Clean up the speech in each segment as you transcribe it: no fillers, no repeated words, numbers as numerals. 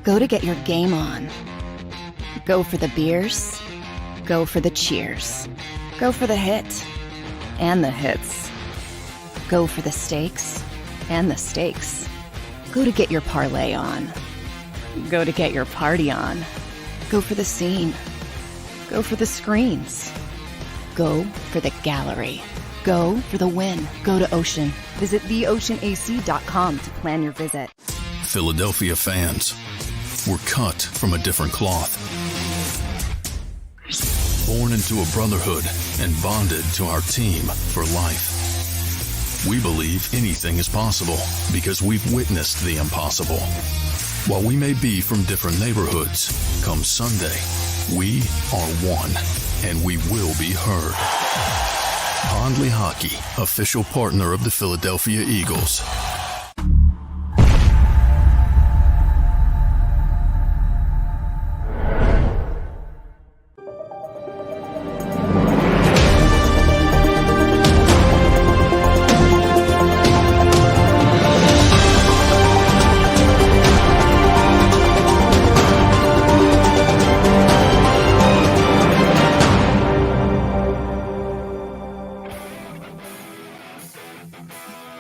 Go to get your game on. Go for the beers. Go for the cheers. Go for the hit and the hits. Go for the stakes and the stakes. Go to get your parlay on. Go to get your party on. Go for the scene. Go for the screens. Go for the gallery. Go for the win. Go to Ocean. Visit theoceanac.com to plan your visit. Philadelphia fans, we're cut from a different cloth. Born into a brotherhood and bonded to our team for life. We believe anything is possible because we've witnessed the impossible. While we may be from different neighborhoods, come Sunday, we are one, and we will be heard. Pondley Hockey, official partner of the Philadelphia Eagles.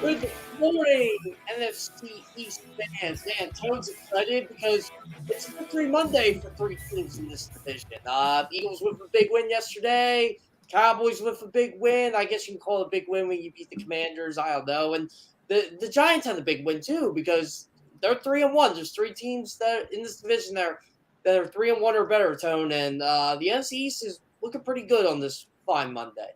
Good morning, NFC East fans. Man, Toad's excited because it's Victory Monday for three teams in this division. Eagles with a big win yesterday. Cowboys with a big win. I guess you can call it a big win when you beat the Commanders. I don't know. And the Giants had a big win too because they're 3-1. There's three teams that in this division that are 3-1 or better, Tone. And the NFC East is looking pretty good on this fine Monday.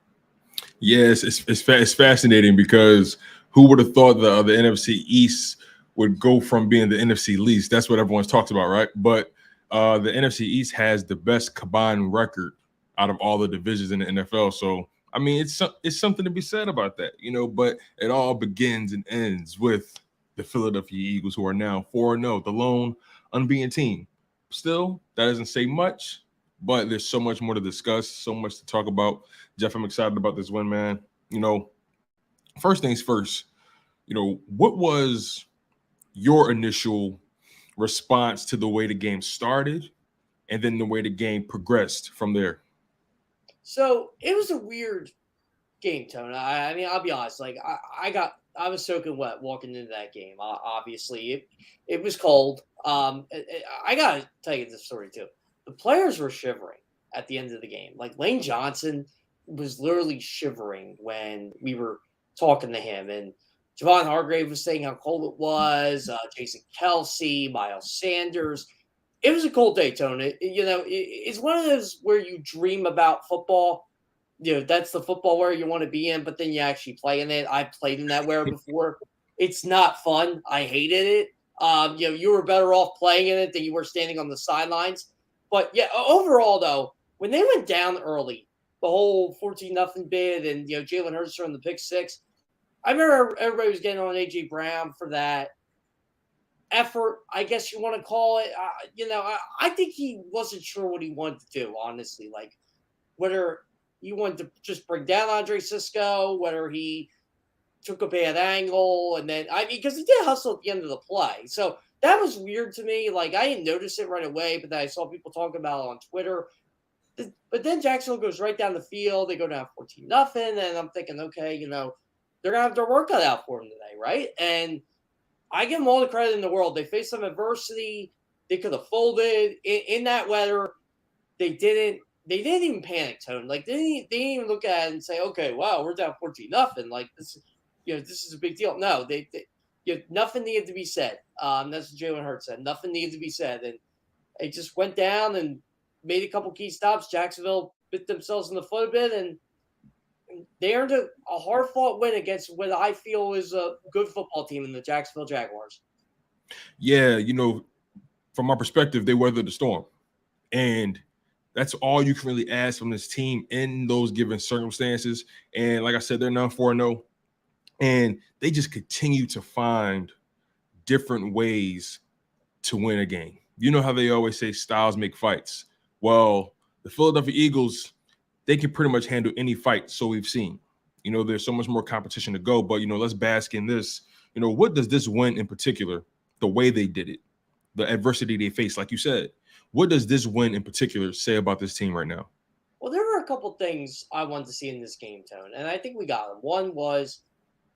Yes, it's fascinating because who would have thought the NFC East would go from being the NFC least? That's what everyone's talked about, right? But the NFC East has the best combined record out of all the divisions in the NFL. So, I mean, it's something to be said about that, you know, but it all begins and ends with the Philadelphia Eagles, who are now 4-0, the lone unbeaten team. Still, that doesn't say much, but there's so much more to discuss, so much to talk about. Jeff, I'm excited about this win, man. You know, first things first, you know, what was your initial response to the way the game started and then the way the game progressed from there? So it was a weird game, Tony. I mean, I'll be honest. Like, I was soaking wet walking into that game. Obviously, it was cold. I gotta tell you this story too. The players were shivering at the end of the game. Like Lane Johnson was literally shivering when we were talking to him, and Javon Hargrave was saying how cold it was. Jason Kelsey, Miles Sanders. It was a cold day, Tony. It's one of those where you dream about football. You know, that's the football where you want to be in, but then you actually play in it. I played in that wear before. It's not fun. I hated it. You were better off playing in it than you were standing on the sidelines. But yeah, overall though, when they went down early, the whole 14-0 bid, and Jalen Hurts throwing the pick six, I remember everybody was getting on A.J. Brown for that effort, I guess you want to call it. I think he wasn't sure what he wanted to do, honestly. Like, whether he wanted to just bring down Andre Sisco, whether he took a bad angle, and then, because he did hustle at the end of the play. So that was weird to me. Like, I didn't notice it right away, but then I saw people talking about it on Twitter. But then Jacksonville goes right down the field. They go down 14-0, and I'm thinking, okay, they're going to have their work cut out for them today, right? And I give them all the credit in the world. They faced some adversity. They could have folded in that weather. They didn't even panic, Tone. Like, they didn't even look at it and say, okay, wow, we're down 14-0. Like, this is a big deal. No, nothing needed to be said. That's what Jalen Hurts said. Nothing needed to be said. And it just went down and made a couple key stops. Jacksonville bit themselves in the foot a bit, and they earned a hard-fought win against what I feel is a good football team in the Jacksonville Jaguars. Yeah, from my perspective, they weathered the storm. And that's all you can really ask from this team in those given circumstances. And like I said, they're now 4-0. And they just continue to find different ways to win a game. You know how they always say styles make fights. Well, the Philadelphia Eagles, they can pretty much handle any fight, so we've seen. There's so much more competition to go, but, let's bask in this. What does this win in particular, the way they did it, the adversity they face, like you said. What does this win in particular say about this team right now? Well, there were a couple things I wanted to see in this game, Tone, and I think we got them. One was,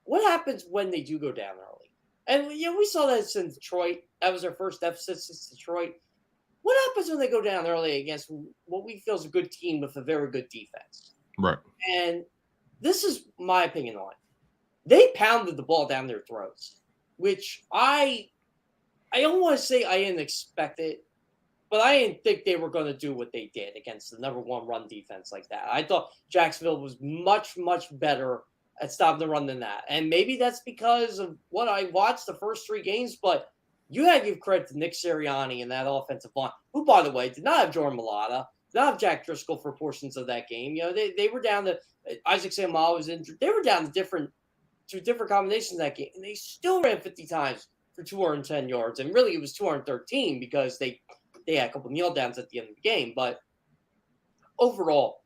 what happens when they do go down early? And we saw that in Detroit. That was their first deficit since Detroit. What happens when they go down early against what we feel is a good team with a very good defense? Right. And this is my opinion on it. They pounded the ball down their throats, which I don't want to say I didn't expect it, but I didn't think they were going to do what they did against the number one run defense like that. I thought Jacksonville was much, much better at stopping the run than that. And maybe that's because of what I watched the first 3 games, but you got to give credit to Nick Sirianni and that offensive line, who, by the way, did not have Jordan Mailata, did not have Jack Driscoll for portions of that game. They were down to Isaac Seumalo was injured. They were down to different combinations in that game, and they still ran 50 times for 210 yards. And really, it was 213 because they had a couple kneel downs at the end of the game. But overall,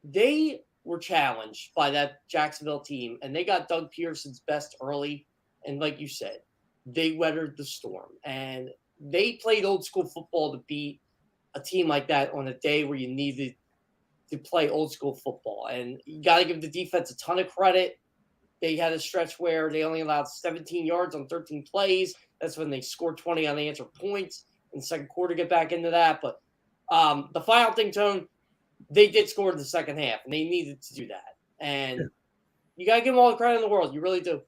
they were challenged by that Jacksonville team, and they got Doug Pearson's best early. And like you said, they weathered the storm, and they played old school football to beat a team like that on a day where you needed to play old school football. And you got to give the defense a ton of credit. They had a stretch where they only allowed 17 yards on 13 plays. That's when they scored 20 unanswered points in the second quarter, get back into that. But the final thing, Tone, they did score in the second half, and they needed to do that. And you got to give them all the credit in the world. You really do.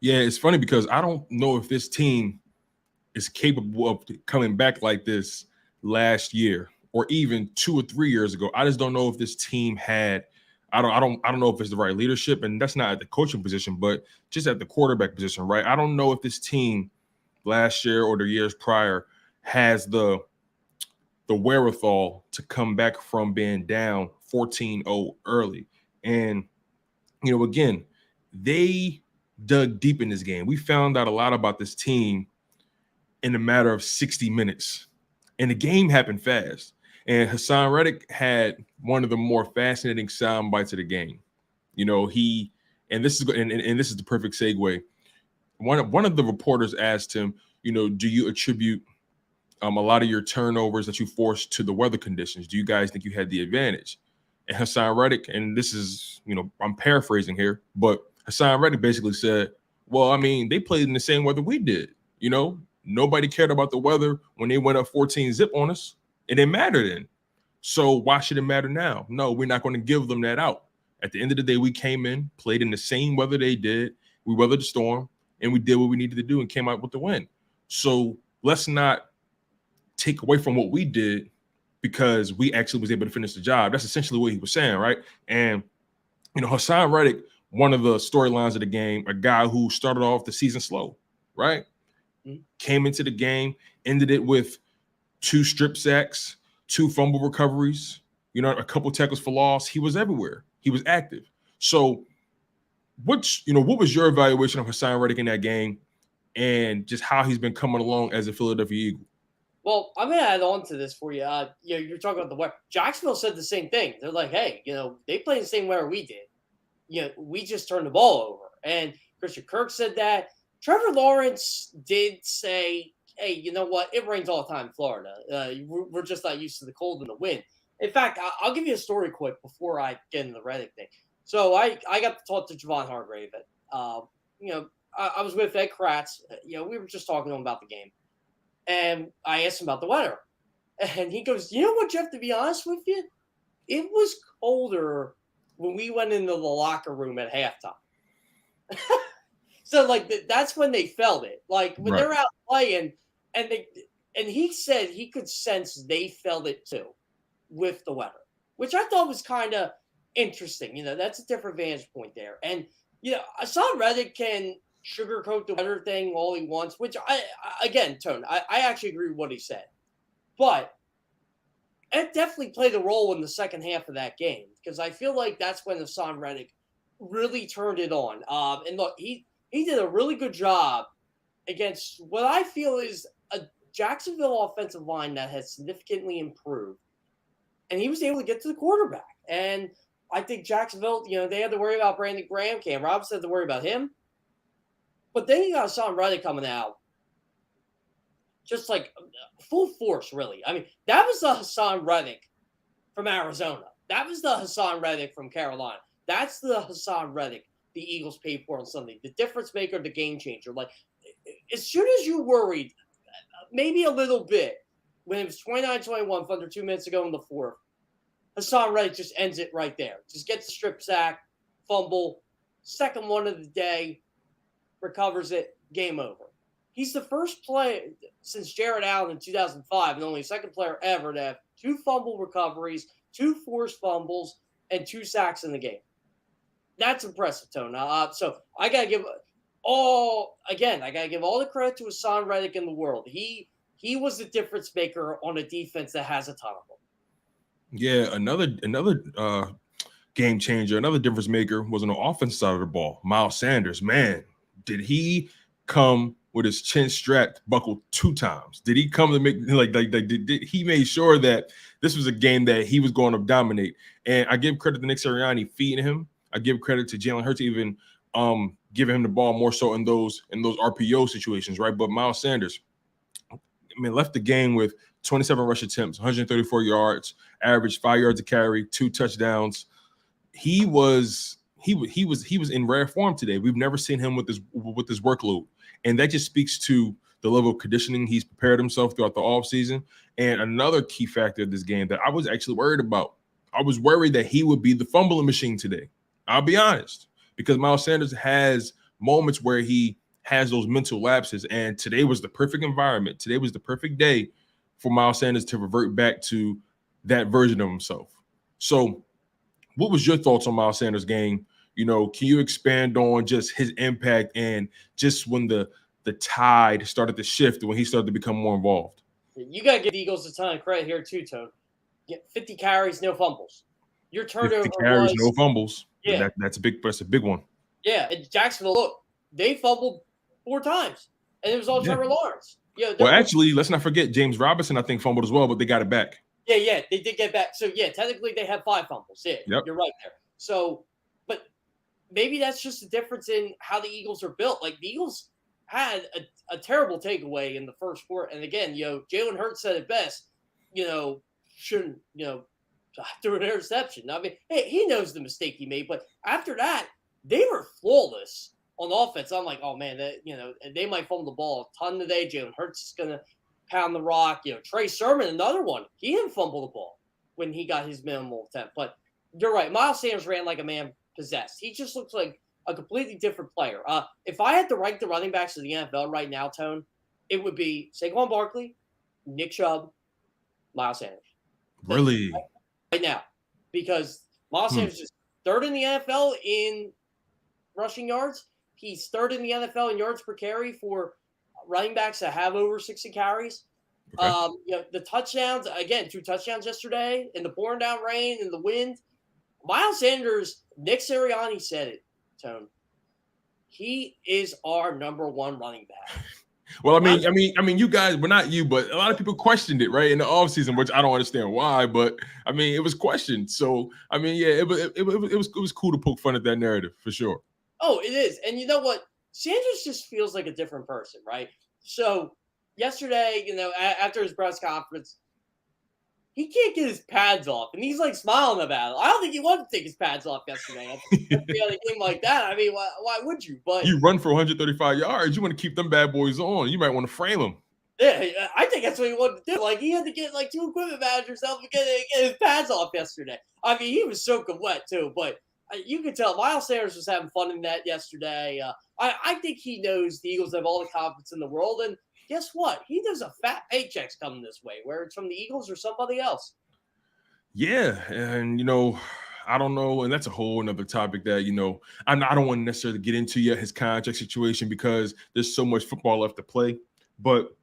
Yeah, it's funny because I don't know if this team is capable of coming back like this last year or even 2 or 3 years ago. I just don't know if this team had I don't know if it's the right leadership, and that's not at the coaching position, but just at the quarterback position, right? I don't know if this team last year or the years prior has the wherewithal to come back from being down 14-0 early. And, again, they dug deep in this game. We found out a lot about this team in a matter of 60 minutes. And the game happened fast. And Hassan Reddick had one of the more fascinating sound bites of the game. This is the perfect segue. One of the reporters asked him, do you attribute a lot of your turnovers that you forced to the weather conditions? Do you guys think you had the advantage? And Hassan Reddick, and this is, I'm paraphrasing here, but Hassan Reddick basically said, well, they played in the same weather we did. Nobody cared about the weather when they went up 14 zip on us. It didn't matter then. So why should it matter now? No, we're not going to give them that out. At the end of the day, we came in, played in the same weather they did. We weathered the storm, and we did what we needed to do and came out with the win. So let's not take away from what we did because we actually was able to finish the job. That's essentially what he was saying, right? And, Hassan Reddick, one of the storylines of the game, a guy who started off the season slow, right? Mm-hmm. Came into the game, ended it with 2 strip sacks, 2 fumble recoveries, a couple tackles for loss. He was everywhere. He was active. So what was your evaluation of Hassan Reddick in that game and just how he's been coming along as a Philadelphia Eagle? Well, I'm going to add on to this for you. You're talking about the weather. Jacksonville said the same thing. They're like, hey, they played the same weather we did. We just turned the ball over. And Christian Kirk said that. Trevor Lawrence did say, hey, you know what? It rains all the time in Florida. We're just not used to the cold and the wind. In fact, I'll give you a story quick before I get into the Reddick thing. So I got to talk to Javon Hargrave. I was with Ed Kratz. We were just talking to him about the game. And I asked him about the weather. And he goes, you know what, Jeff, to be honest with you? It was colder when we went into the locker room at halftime. So, that's when they felt it. Like, when they're out playing, and he said he could sense they felt it too with the weather, which I thought was kind of interesting. That's a different vantage point there. And, Hassan Reddick can sugarcoat the weather thing all he wants, which Tone, I actually agree with what he said. But it definitely played a role in the second half of that game because I feel like that's when Hassan Reddick really turned it on. And look, he did a really good job against what I feel is a Jacksonville offensive line that has significantly improved. And he was able to get to the quarterback. And I think Jacksonville, they had to worry about Brandon Graham. Cam Robinson had to worry about him. But then you got Hassan Reddick coming out. just like full force, really. I mean, that was the Hassan Reddick from Arizona. That was the Hassan Reddick from Carolina. That's the Hassan Reddick the Eagles paid for on Sunday. The difference maker, the game changer. Like, as soon as you worried, maybe a little bit, when it was 29-21 under 2 minutes to go in the fourth, Hassan Reddick just ends it right there. Just gets the strip sack, fumble, second one of the day, recovers it, game over. He's the first player since Jared Allen in 2005 and only second player ever to have 2 fumble recoveries, 2 forced fumbles, and 2 sacks in the game. That's impressive, Tone. So I got to give all the credit to Hassan Reddick in the world. He was the difference maker on a defense that has a ton of them. Yeah, another game changer, another difference maker was on the offensive side of the ball. Miles Sanders, man, did he come with his chin strapped, buckled 2 times? Did he come to make did he made sure that this was a game that he was going to dominate? And I give credit to Nick Sirianni feeding him. I give credit to Jalen Hurts even giving him the ball more so in those RPO situations, right? But Miles Sanders, I mean, left the game with 27 rush attempts, 134 yards, averaged 5 yards a carry, 2 touchdowns. He was in rare form today. We've never seen him with this workload, and that just speaks to the level of conditioning he's prepared himself throughout the offseason. And another key factor of this game that I was actually worried about, I was worried that he would be the fumbling machine today. I'll be honest, because Miles Sanders has moments where he has those mental lapses, and today was the perfect environment. Today was the perfect day for Miles Sanders to revert back to that version of himself. So what was your thoughts on Miles Sanders' game? You know, can you expand on just his impact and just when the tide started to shift, when he started to become more involved? You got to give the Eagles a ton of credit here too, Tone. Get 50 carries, no fumbles. Your turnover 50 carries, was, no fumbles. Yeah, that's a big one. Yeah, and Jacksonville, look, they fumbled 4 times, and it was all Trevor Lawrence. Yeah. Well, actually, let's not forget James Robinson, I think, fumbled as well, but they got it back. Yeah, they did get back. So, yeah, technically they had 5 fumbles. Yeah, yep. You're right there. So, but maybe that's just the difference in how the Eagles are built. Like, the Eagles had a terrible takeaway in the first quarter. And, again, Jalen Hurts said it best, shouldn't, threw an interception. I mean, hey, he knows the mistake he made. But after that, they were flawless on offense. I'm like, oh, man, they might fumble the ball a ton today. Jalen Hurts is going to pound the rock. Trey Sermon, another one. He didn't fumble the ball when he got his minimal attempt. But you're right. Miles Sanders ran like a man possessed. He just looks like a completely different player. If I had to rank the running backs of the NFL right now, Tone, it would be Saquon Barkley, Nick Chubb, Miles Sanders. Really? Right now. Because Miles Sanders is 3rd in the NFL in rushing yards. He's 3rd in the NFL in yards per carry for running backs that have over 60 carries. Okay. The touchdowns, again, 2 touchdowns yesterday in the pouring down rain and the wind. Miles Sanders, Nick Sirianni said it, Tone. He is our number 1 running back. Well, I mean, you guys, well, not you, but a lot of people questioned it, right, in the offseason, which I don't understand why, but I mean, it was questioned. So, I mean, yeah, it was cool to poke fun at that narrative for sure. Oh, it is. And you know what? Sanders just feels like a different person, right? So yesterday, after his press conference, he can't get his pads off, and he's like smiling about it. I don't think he wanted to take his pads off yesterday. After a game like that, I mean, why would you? But you run for 135 yards, you want to keep them bad boys on. You might want to frame them. Yeah, I think that's what he wanted to do. Like, he had to get like 2 equipment managers help him get his pads off yesterday. I mean, he was soaking wet too, but you could tell Miles Sanders was having fun in that yesterday. I think he knows the Eagles have all the confidence in the world, and guess what? He knows a fat paycheck's coming this way, whether it's from the Eagles or somebody else. Yeah, and I don't know, and that's a whole another topic that I don't want to necessarily get into yet, his contract situation, because there's so much football left to play. But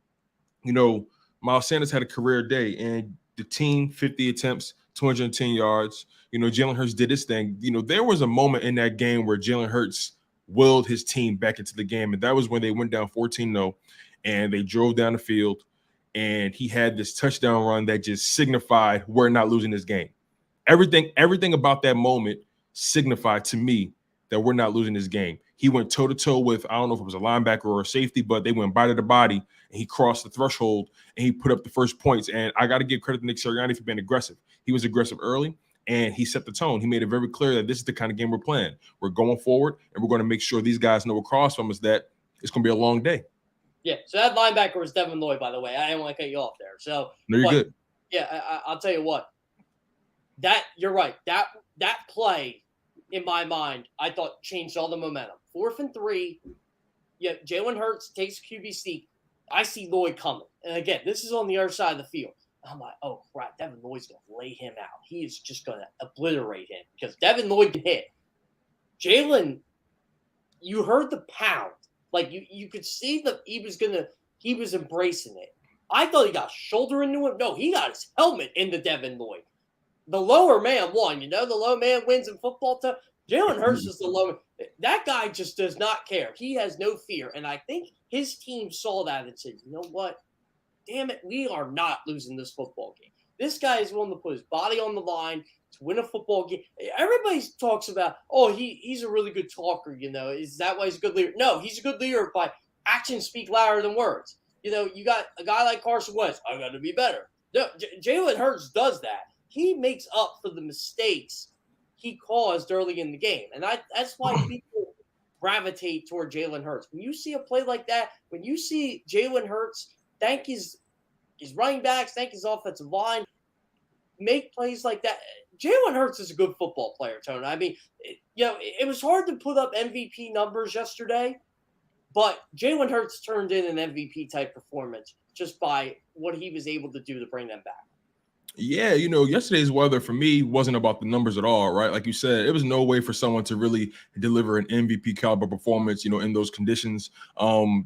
Miles Sanders had a career day, and the team 50 attempts, 210 yards. Jalen Hurts did his thing. There was a moment in that game where Jalen Hurts willed his team back into the game, and that was when they went down 14-0, and they drove down the field, and he had this touchdown run that just signified we're not losing this game. Everything about that moment signified to me that we're not losing this game. He went toe-to-toe with, I don't know if it was a linebacker or a safety, but they went body to body, and he crossed the threshold, and he put up the first points. And I got to give credit to Nick Sirianni for being aggressive. He was aggressive early, and he set the tone. He made it very clear that this is the kind of game we're playing. We're going forward, and we're going to make sure these guys know across from us that it's going to be a long day. Yeah, so that linebacker was Devin Lloyd, by the way. I didn't want to cut you off there. So no, you're good. Yeah, I'll tell you what. You're right. That play, in my mind, I thought changed all the momentum. 4th and 3. Yeah, Jalen Hurts takes QB sneak. I see Lloyd coming. And again, this is on the other side of the field. I'm like, oh, crap, Devin Lloyd's going to lay him out. He is just going to obliterate him because Devin Lloyd can hit. Jalen, you heard the pound. Like, you could see that he was embracing it. I thought he got shoulder into him. No, he got his helmet into Devin Lloyd. The lower man won. The low man wins in football. Jalen Hurts is the low. That guy just does not care. He has no fear. And I think his team saw that and said, you know what? Damn it, we are not losing this football game. This guy is willing to put his body on the line to win a football game. Everybody talks about, oh, he's a really good talker, Is that why he's a good leader? No, he's a good leader by actions speak louder than words. You got a guy like Carson Wentz, I got to be better. No, Jalen Hurts does that. He makes up for the mistakes he caused early in the game. And that's why people gravitate toward Jalen Hurts. When you see a play like that, when you see Jalen Hurts thank his running backs, thank his offensive line, make plays like that. Jalen Hurts is a good football player, Tony. I mean, it was hard to put up MVP numbers yesterday, but Jalen Hurts turned in an MVP-type performance just by what he was able to do to bring them back. Yeah, yesterday's weather for me wasn't about the numbers at all, right? Like you said, it was no way for someone to really deliver an MVP caliber performance, in those conditions. The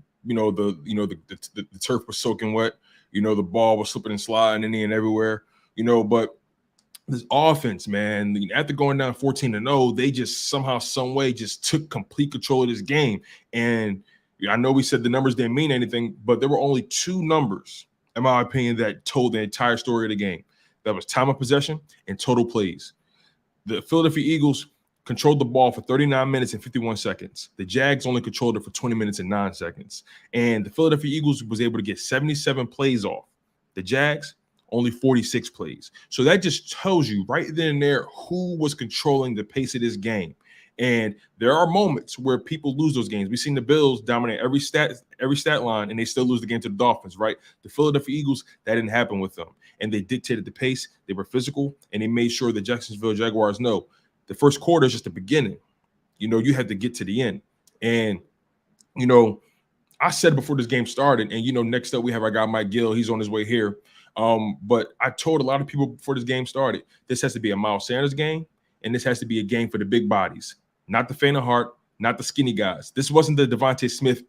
turf was soaking wet. The ball was slipping and sliding any and everywhere. But this offense, man, after going down 14-0, they just somehow, some way, just took complete control of this game. And I know we said the numbers didn't mean anything, but there were only 2 numbers, in my opinion, that told the entire story of the game. That was time of possession and total plays. The Philadelphia Eagles controlled the ball for 39 minutes and 51 seconds. The Jags only controlled it for 20 minutes and 9 seconds. And the Philadelphia Eagles was able to get 77 plays off. The Jags, only 46 plays. So that just tells you right then and there who was controlling the pace of this game. And there are moments where people lose those games. We've seen the Bills dominate every stat line, and they still lose the game to the Dolphins, right? The Philadelphia Eagles, that didn't happen with them. And they dictated the pace. They were physical, and they made sure the Jacksonville Jaguars know the first quarter is just the beginning. You had to get to the end. And, I said before this game started, and, next up we have our guy Mike Gill. He's on his way here. But I told a lot of people before this game started, this has to be a Miles Sanders game, and this has to be a game for the big bodies. Not the faint of heart, not the skinny guys. This wasn't the Devontae Smith,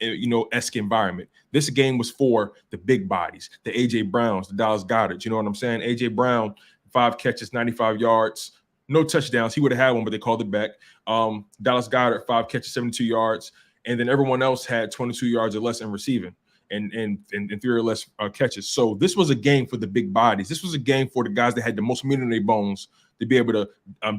esque environment. This game was for the big bodies, the A.J. Browns, the Dallas Goederts. You know what I'm saying? A.J. Brown, 5 catches, 95 yards, no touchdowns. He would have had one, but they called it back. Dallas Goedert, 5 catches, 72 yards. And then everyone else had 22 yards or less in receiving and 3 or less catches. So this was a game for the big bodies. This was a game for the guys that had the most meat in their bones to be able to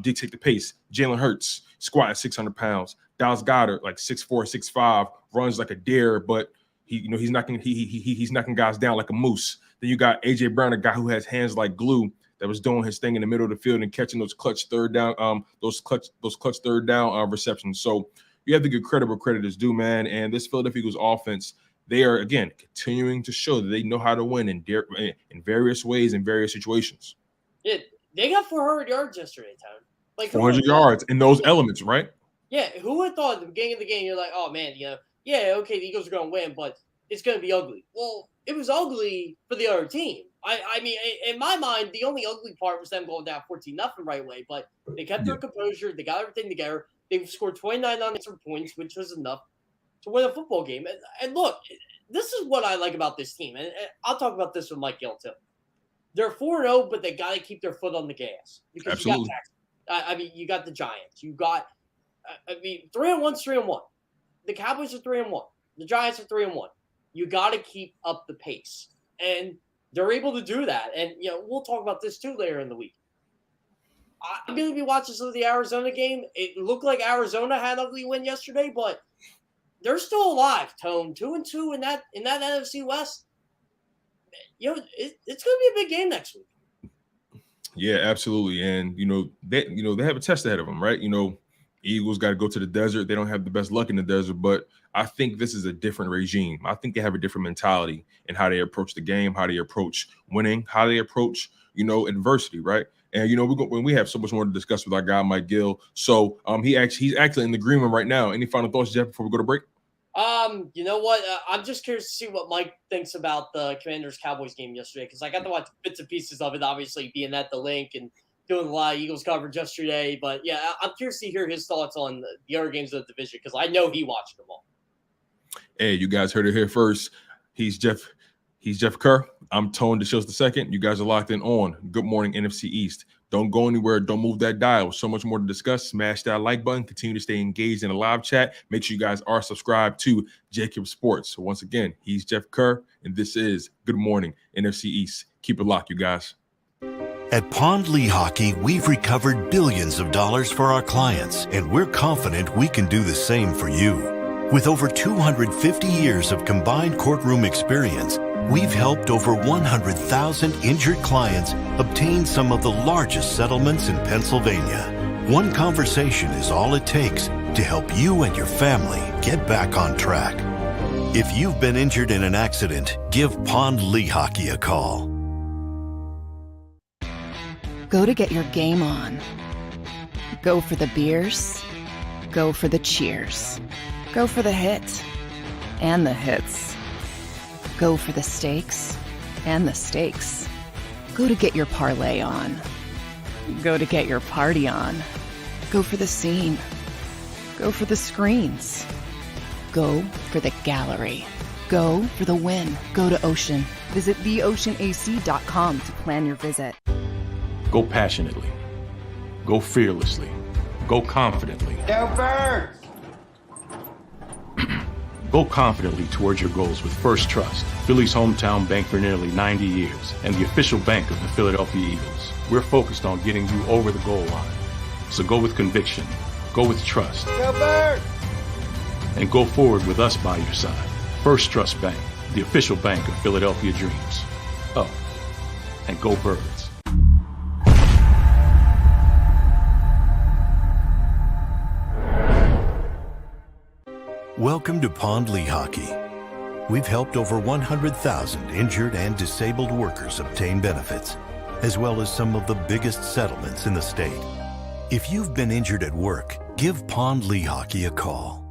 dictate the pace. Jalen Hurts, squatting 600 pounds. Dallas Goedert, like 6'4", 6'5", runs like a deer, but he's knocking guys down like a moose. Then you got A.J. Brown, a guy who has hands like glue, that was doing his thing in the middle of the field and catching those clutch third down, those clutch third down receptions. So you have to give credit where credit is due, man. And this Philadelphia Eagles offense, they are, again, continuing to show that they know how to win in various ways, in various situations. Yeah, they got 400 yards yesterday, Tom. Like 400 yards in those elements, right? Yeah, who would have thought at the beginning of the game, you're like, oh, man, okay, the Eagles are going to win, but it's going to be ugly. Well, it was ugly for the other team. I mean, in my mind, the only ugly part was them going down 14-0 right away, but they kept their composure. They got everything together. They scored 29 unanswered points, which was enough to win a football game. And look, this is what I like about this team. And I'll talk about this with Mike Gill, too. They're 4-0, but they got to keep their foot on the gas. Because absolutely. You got the Giants. You got, 3-1's 3-1. The Cowboys are 3-1. The Giants are 3-1. You got to keep up the pace. And they're able to do that. And, we'll talk about this, too, later in the week. I'm going to be watching some of the Arizona game. It looked like Arizona had an ugly win yesterday, but they're still alive, Tone. 2-2 in that NFC West. It's going to be a big game next week. Yeah, absolutely. And they have a test ahead of them, right? Eagles got to go to the desert. They don't have the best luck in the desert, but I think this is a different regime. I think they have a different mentality in how they approach the game, how they approach winning, how they approach, adversity, right? And when we have so much more to discuss with our guy Mike Gill. So he's actually in the green room right now. Any final thoughts, Jeff, before we go to break? You know what? I'm just curious to see what Mike thinks about the Commanders-Cowboys game yesterday, because I got to watch bits and pieces of it, obviously being at the link and doing a lot of Eagles coverage yesterday. But, yeah, I'm curious to hear his thoughts on the other games of the division, because I know he watched them all. Hey, you guys heard it here first. He's Jeff Kerr. I'm Tone DeShields II. You guys are locked in on Good Morning NFC East. Don't go anywhere. Don't move that dial. So much more to discuss. Smash that like button. Continue to stay engaged in the live chat. Make sure you guys are subscribed to JAKIB Sports. So once again, he's Jeff Kerr, and this is Good Morning NFC East. Keep it locked, you guys. At Pond Lehocky, we've recovered billions of dollars for our clients, and we're confident we can do the same for you. With over 250 years of combined courtroom experience, we've helped over 100,000 injured clients obtain some of the largest settlements in Pennsylvania. One conversation is all it takes to help you and your family get back on track. If you've been injured in an accident, give Pond Lehocky a call. Go to get your game on. Go for the beers. Go for the cheers. Go for the hit and the hits. Go for the stakes and the stakes. Go to get your parlay on. Go to get your party on. Go for the scene. Go for the screens. Go for the gallery. Go for the win. Go to Ocean. Visit theoceanac.com to plan your visit. Go passionately. Go fearlessly. Go confidently. Go Birds! Go confidently towards your goals with First Trust, Philly's hometown bank for nearly 90 years, and the official bank of the Philadelphia Eagles. We're focused on getting you over the goal line. So go with conviction, go with trust, Go Birds! and go forward with us by your side. First Trust Bank, the official bank of Philadelphia dreams. Oh, and go Birds. Welcome to Pond Lehocky. We've helped over 100,000 injured and disabled workers obtain benefits, as well as some of the biggest settlements in the state. If you've been injured at work, give Pond Lehocky a call.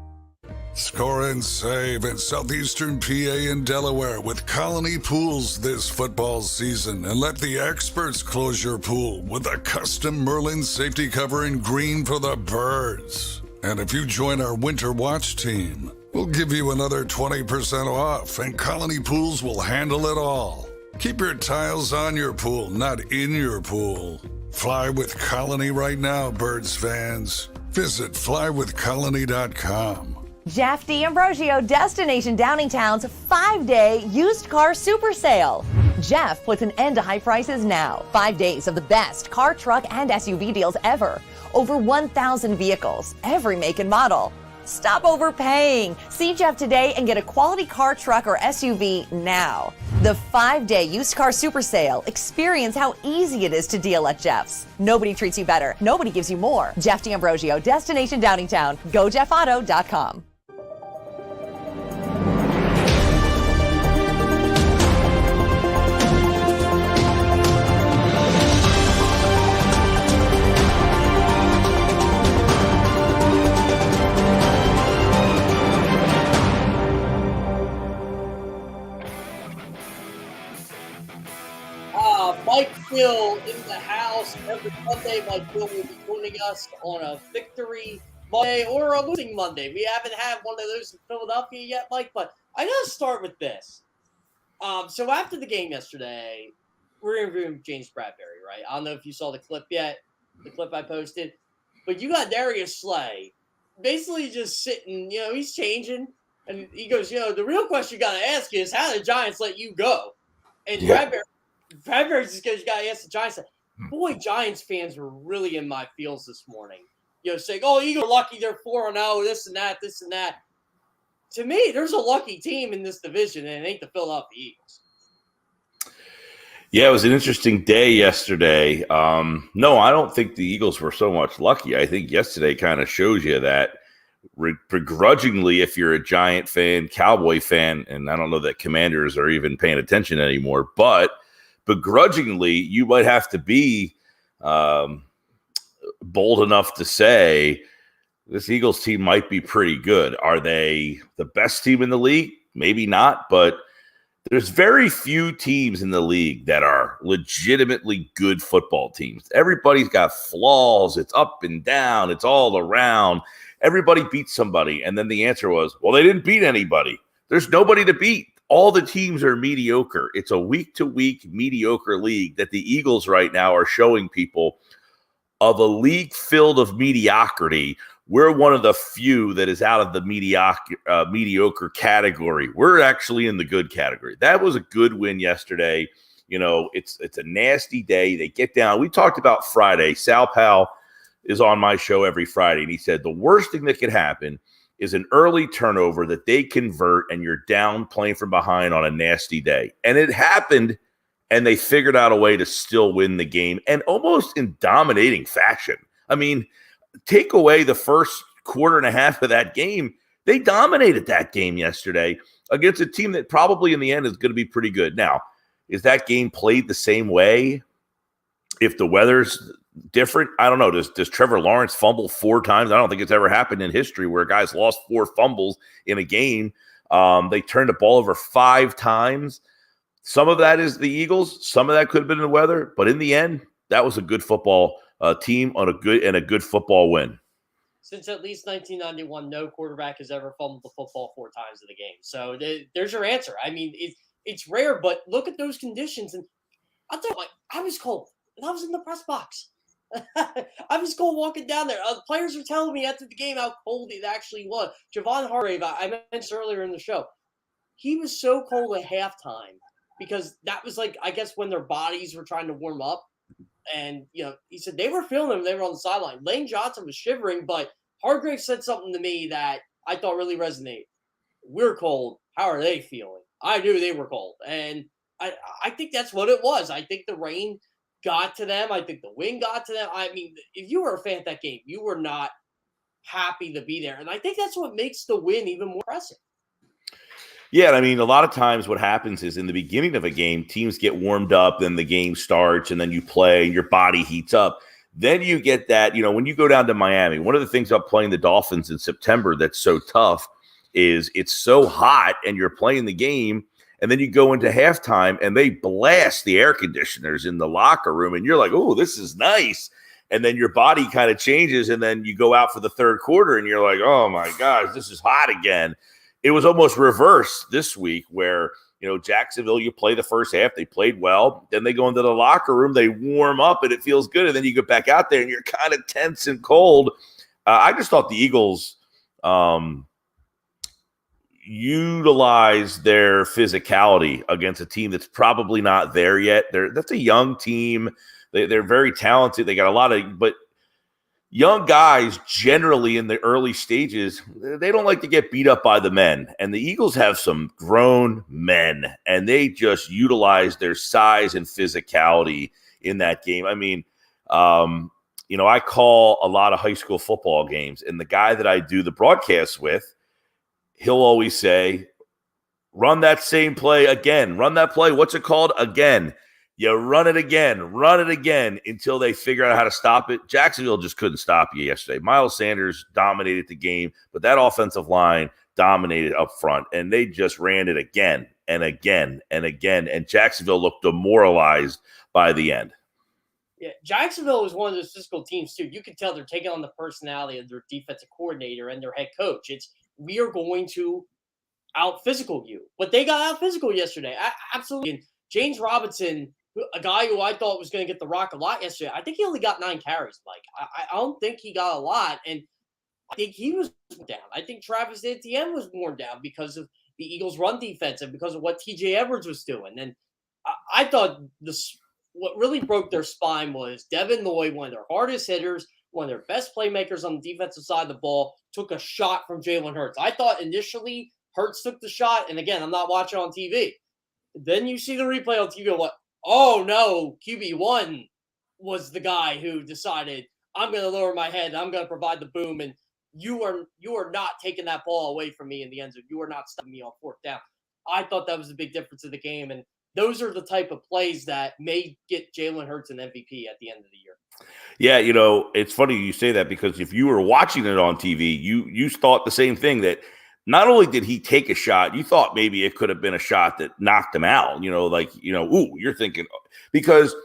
Score and save in southeastern PA and Delaware with Colony Pools this football season, and let the experts close your pool with a custom Merlin safety cover in green for the birds. And if you join our Winter Watch team, we'll give you another 20% off, and Colony Pools will handle it all. Keep your tiles on your pool, not in your pool. Fly with Colony right now, Birds fans. Visit flywithcolony.com. Jeff D'Ambrosio, Destination Downingtown's 5-day used car super sale. Jeff puts an end to high prices now. 5 days of the best car, truck, and SUV deals ever. Over 1,000 vehicles, every make and model. Stop overpaying. See Jeff today and get a quality car, truck, or SUV now. The 5-day used car super sale. Experience how easy it is to deal at Jeff's. Nobody treats you better. Nobody gives you more. Jeff D'Ambrosio, Destination Downingtown. GoJeffAuto.com. Mike Gill in the house every Monday. Mike Gill will be joining us on a victory Monday or a losing Monday. We haven't had one of those in Philadelphia yet, Mike, but I got to start with this. So after the game yesterday, we're interviewing James Bradbury, right? I don't know if you saw the clip yet, the clip I posted, but you got Darius Slay basically just sitting, he's changing, and he goes, the real question you got to ask is, how did the Giants let you go? And Bradbury just goes, you got to ask the Giants, boy, Giants fans were really in my feels this morning. Saying, "Oh, Eagles are lucky they're 4-0, this and that, this and that." To me, there's a lucky team in this division, and it ain't the Philadelphia Eagles. Yeah, it was an interesting day yesterday. No, I don't think the Eagles were so much lucky. I think yesterday kind of shows you that begrudgingly, if you're a Giant fan, Cowboy fan, and I don't know that Commanders are even paying attention anymore, but begrudgingly, you might have to be bold enough to say this Eagles team might be pretty good. Are they the best team in the league? Maybe not, but there's very few teams in the league that are legitimately good football teams. Everybody's got flaws. It's up and down. It's all around. Everybody beats somebody. And then the answer was, well, they didn't beat anybody. There's nobody to beat. All the teams are mediocre. It's a week-to-week mediocre league that the Eagles right now are showing people of a league filled of mediocrity. We're one of the few that is out of the mediocre category. We're actually in the good category. That was a good win yesterday. It's a nasty day. They get down. We talked about Friday. Sal Powell is on my show every Friday, and he said the worst thing that could happen is an early turnover that they convert and you're down playing from behind on a nasty day. And it happened, and they figured out a way to still win the game, and almost in dominating fashion. I mean, take away the first quarter and a half of that game, they dominated that game yesterday against a team that probably in the end is going to be pretty good. Now, is that game played the same way if the weather's different? I don't know. Does Trevor Lawrence fumble 4 times? I don't think it's ever happened in history where guys lost 4 fumbles in a game. They turned the ball over 5 times. Some of that is the Eagles. Some of that could have been the weather. But in the end, that was a good football team on a good football win. Since at least 1991, no quarterback has ever fumbled the football 4 times in the game. So there's your answer. I mean, it's rare, but look at those conditions. And I'll tell you, I was cold, and I was in the press box. I was cold walking down there. Players were telling me after the game how cold it actually was. Javon Hargrave, I mentioned earlier in the show, he was so cold at halftime because that was I guess when their bodies were trying to warm up. And, he said they were feeling them. They were on the sideline. Lane Johnson was shivering, but Hargrave said something to me that I thought really resonated. We're cold. How are they feeling? I knew they were cold. And I think that's what it was. I think the rain got to them. I think the wind got to them. I mean, if you were a fan of that game, you were not happy to be there. And I think that's what makes the win even more impressive. Yeah, I mean, a lot of times what happens is in the beginning of a game, teams get warmed up, then the game starts, and then you play, and your body heats up. Then you get that, when you go down to Miami, one of the things about playing the Dolphins in September that's so tough is it's so hot, and you're playing the game, and then you go into halftime, and they blast the air conditioners in the locker room, and you're like, oh, this is nice. And then your body kind of changes, and then you go out for the third quarter, and you're like, oh, my gosh, this is hot again. It was almost reverse this week where, Jacksonville, you play the first half, they played well. Then they go into the locker room, they warm up, and it feels good. And then you get back out there, and you're kind of tense and cold. I just thought the Eagles utilized their physicality against a team that's probably not there yet. That's a young team. They're very talented. They got a lot of – but young guys generally in the early stages, they don't like to get beat up by the men. And the Eagles have some grown men, and they just utilize their size and physicality in that game. I mean, I call a lot of high school football games, and the guy that I do the broadcast with, he'll always say, run that same play again. Run that play. What's it called? Again. You run it again until they figure out how to stop it. Jacksonville just couldn't stop you yesterday. Miles Sanders dominated the game, but that offensive line dominated up front, and they just ran it again and again and again, and Jacksonville looked demoralized by the end. Yeah, Jacksonville was one of those physical teams, too. You could tell they're taking on the personality of their defensive coordinator and their head coach. We are going to out-physical you. But they got out-physical yesterday. Absolutely. And James Robinson, a guy who I thought was going to get the rock a lot yesterday, I think he only got 9 carries, Mike. I don't think he got a lot, and I think he was down. I think Travis Etienne was worn down because of the Eagles' run defense and because of what T.J. Edwards was doing. And I thought what really broke their spine was Devin Lloyd, one of their hardest hitters, one of their best playmakers on the defensive side of the ball, took a shot from Jalen Hurts. I thought initially Hurts took the shot, and again, I'm not watching on TV. Then you see the replay on TV, what? Oh no, QB1 was the guy who decided, I'm going to lower my head, I'm going to provide the boom, and you are not taking that ball away from me in the end zone. You are not stopping me on fourth down. I thought that was a big difference in the game, and those are the type of plays that may get Jalen Hurts an MVP at the end of the year. Yeah, it's funny you say that, because if you were watching it on TV, you thought the same thing, that not only did he take a shot, you thought maybe it could have been a shot that knocked him out. You're thinking, because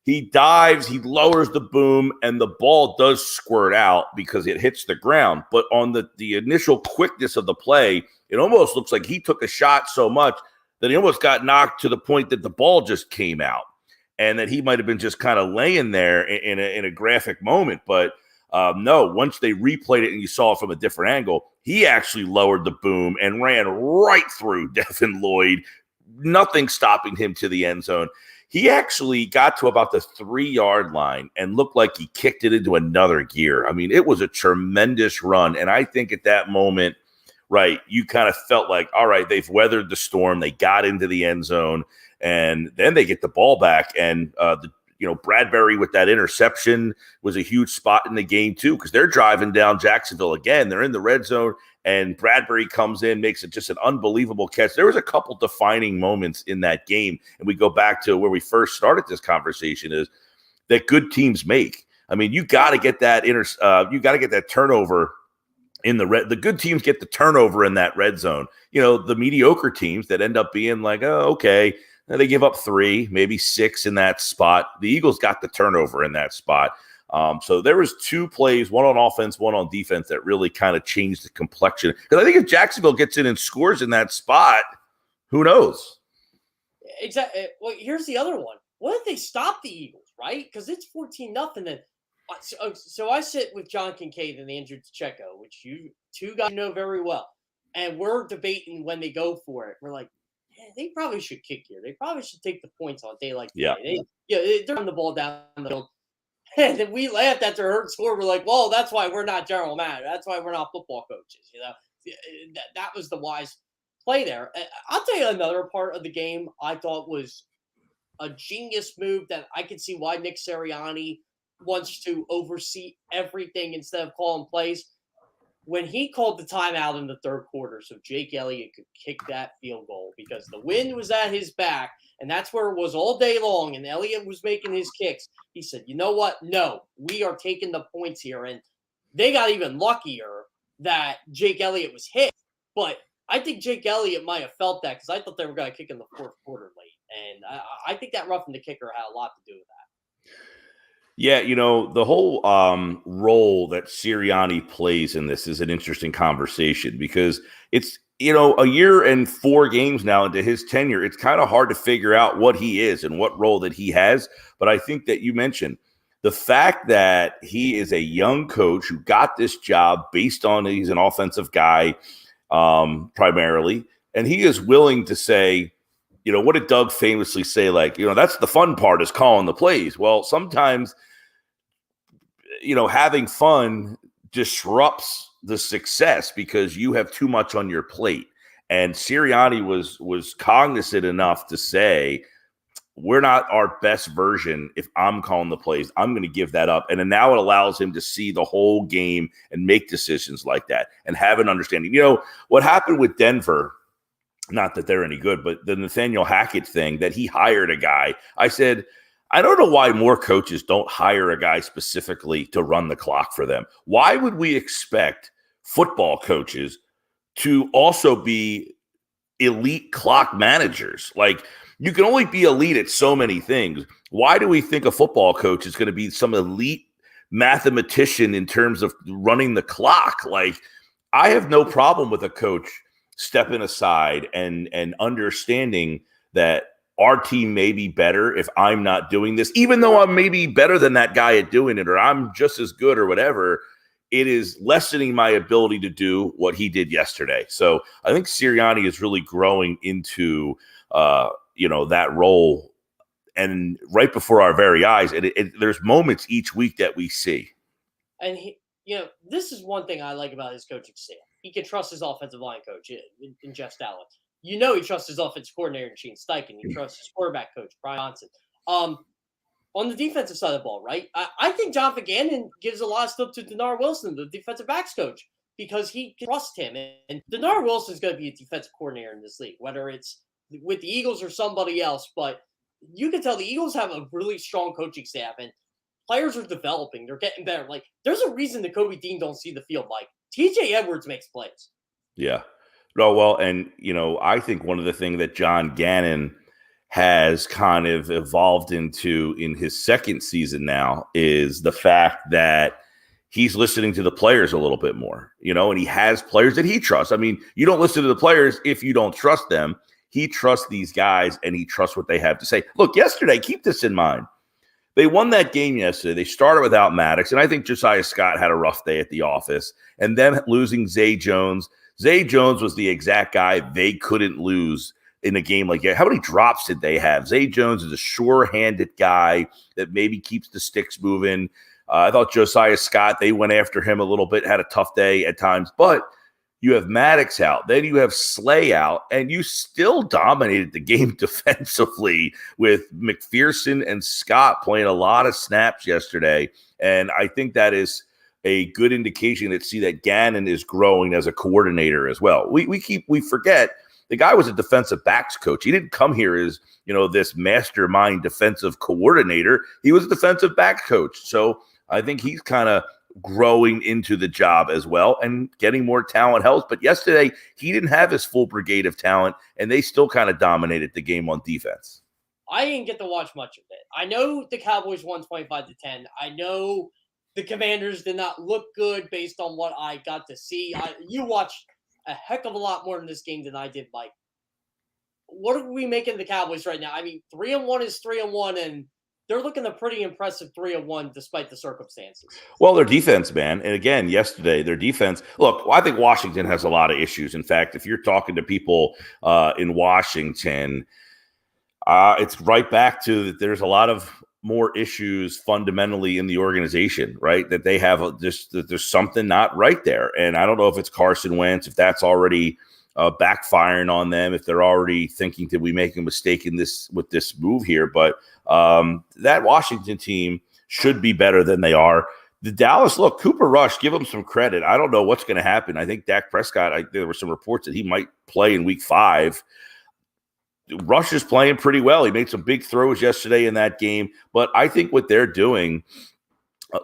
he dives, he lowers the boom, and the ball does squirt out because it hits the ground. But on the initial quickness of the play, it almost looks like he took a shot so much that he almost got knocked to the point that the ball just came out, and that he might have been just kind of laying there in a graphic moment. But no, once they replayed it and you saw it from a different angle, he actually lowered the boom and ran right through Devin Lloyd, nothing stopping him to the end zone. He actually got to about the 3-yard line and looked like he kicked it into another gear. I mean, it was a tremendous run. And I think at that moment, right, you kind of felt like, all right, they've weathered the storm. They got into the end zone, and then they get the ball back. And, Bradbury with that interception was a huge spot in the game too, because they're driving down Jacksonville again. They're in the red zone, and Bradbury comes in, makes it just an unbelievable catch. There was a couple defining moments in that game, and we go back to where we first started this conversation, is that good teams make. I mean, you got to get that turnover in the red. The good teams get the turnover in that red zone. The mediocre teams that end up being like, oh, okay, they give up 3, maybe 6 in that spot. The Eagles got the turnover in that spot. So there was 2 plays, one on offense, one on defense, that really kind of changed the complexion. Because I think if Jacksonville gets in and scores in that spot, who knows? Exactly. Well, here's the other one. What if they stop the Eagles, right? Because it's 14-0. And so I sit with John Kincaid and the injured Checo, which you two guys know very well. And we're debating when they go for it. We're like, they probably should kick here. They probably should take the points on a day like today. They're on the ball down the field. And then we laughed after Hurts scored. We're like, well, that's why we're not general manager. That's why we're not football coaches. That was the wise play there. I'll tell you another part of the game I thought was a genius move that I could see why Nick Sirianni wants to oversee everything instead of calling plays. When he called the timeout in the third quarter so Jake Elliott could kick that field goal, because the wind was at his back, and that's where it was all day long, and Elliott was making his kicks. He said, you know what? No, we are taking the points here. And they got even luckier that Jake Elliott was hit. But I think Jake Elliott might have felt that, because I thought they were going to kick in the fourth quarter late. And I think that roughing the kicker had a lot to do with that. Yeah, the whole role that Sirianni plays in this is an interesting conversation, because it's, a year and 4 games now into his tenure, it's kind of hard to figure out what he is and what role that he has. But I think that you mentioned the fact that he is a young coach who got this job based on he's an offensive guy primarily, and he is willing to say, what did Doug famously say? Like, that's the fun part, is calling the plays. Well, sometimes, having fun disrupts the success because you have too much on your plate. And Sirianni was cognizant enough to say, we're not our best version if I'm calling the plays. I'm going to give that up. And then now it allows him to see the whole game and make decisions like that and have an understanding. What happened with Denver, not that they're any good, but the Nathaniel Hackett thing, that he hired a guy. I said, I don't know why more coaches don't hire a guy specifically to run the clock for them. Why would we expect football coaches to also be elite clock managers? Like, you can only be elite at so many things. Why do we think a football coach is going to be some elite mathematician in terms of running the clock? Like, I have no problem with a coach stepping aside and understanding that our team may be better if I'm not doing this, even though I'm maybe better than that guy at doing it, or I'm just as good or whatever. It is lessening my ability to do what he did yesterday. So I think Sirianni is really growing into, that role. and right before our very eyes. And there's moments each week that we see. And this is one thing I like about his coaching staff. He can trust his offensive line coach in Jeff Stalin. He trusts his offensive coordinator in Shane Steichen. He trusts his quarterback coach Brian Johnson. On the defensive side of the ball, right? I think Jonathan Gannon gives a lot of stuff to Denard Wilson, the defensive backs coach, because he trusts him. And Denard Wilson is going to be a defensive coordinator in this league, whether it's with the Eagles or somebody else. But you can tell the Eagles have a really strong coaching staff, and players are developing. They're getting better. Like, there's a reason that Kobe Dean don't see the field. Like, TJ Edwards makes plays. Yeah. No, well, and, I think one of the things that John Gannon has kind of evolved into in his second season now is the fact that he's listening to the players a little bit more, and he has players that he trusts. I mean, you don't listen to the players if you don't trust them. He trusts these guys, and he trusts what they have to say. Look, yesterday, keep this in mind. They won that game yesterday. They started without Maddox, and I think Josiah Scott had a rough day at the office. And them losing Zay Jones. Zay Jones was the exact guy they couldn't lose in a game like that. How many drops did they have? Zay Jones is a sure-handed guy that maybe keeps the sticks moving. I thought Josiah Scott, they went after him a little bit, had a tough day at times. But you have Maddox out. Then you have Slay out. And you still dominated the game defensively with McPherson and Scott playing a lot of snaps yesterday. And I think that is a good indication that Gannon is growing as a coordinator as well. We forget the guy was a defensive backs coach. He didn't come here as, this mastermind defensive coordinator. He was a defensive backs coach. So I think he's kind of growing into the job as well, and getting more talent helps. But yesterday, he didn't have his full brigade of talent, and they still kind of dominated the game on defense. I didn't get to watch much of it. I know the Cowboys won 25-10. I know the Commanders did not look good based on what I got to see. You watched a heck of a lot more in this game than I did, Mike. What are we making the Cowboys right now? I mean, 3-1 is 3-1, and they're looking a pretty impressive 3-1 despite the circumstances. Well, their defense, man. And again, yesterday, their defense. Look, I think Washington has a lot of issues. In fact, if you're talking to people in Washington, it's right back to that there's a lot of more issues fundamentally in the organization, right? That they have that there's something not right there. And I don't know if it's Carson Wentz, if that's already backfiring on them, if they're already thinking, did we make a mistake with this move here? But that Washington team should be better than they are. The Dallas, look, Cooper Rush, give him some credit. I don't know what's going to happen. I think Dak Prescott, there were some reports that he might play in week 5. Rush is playing pretty well. He made some big throws yesterday in that game. But I think what they're doing,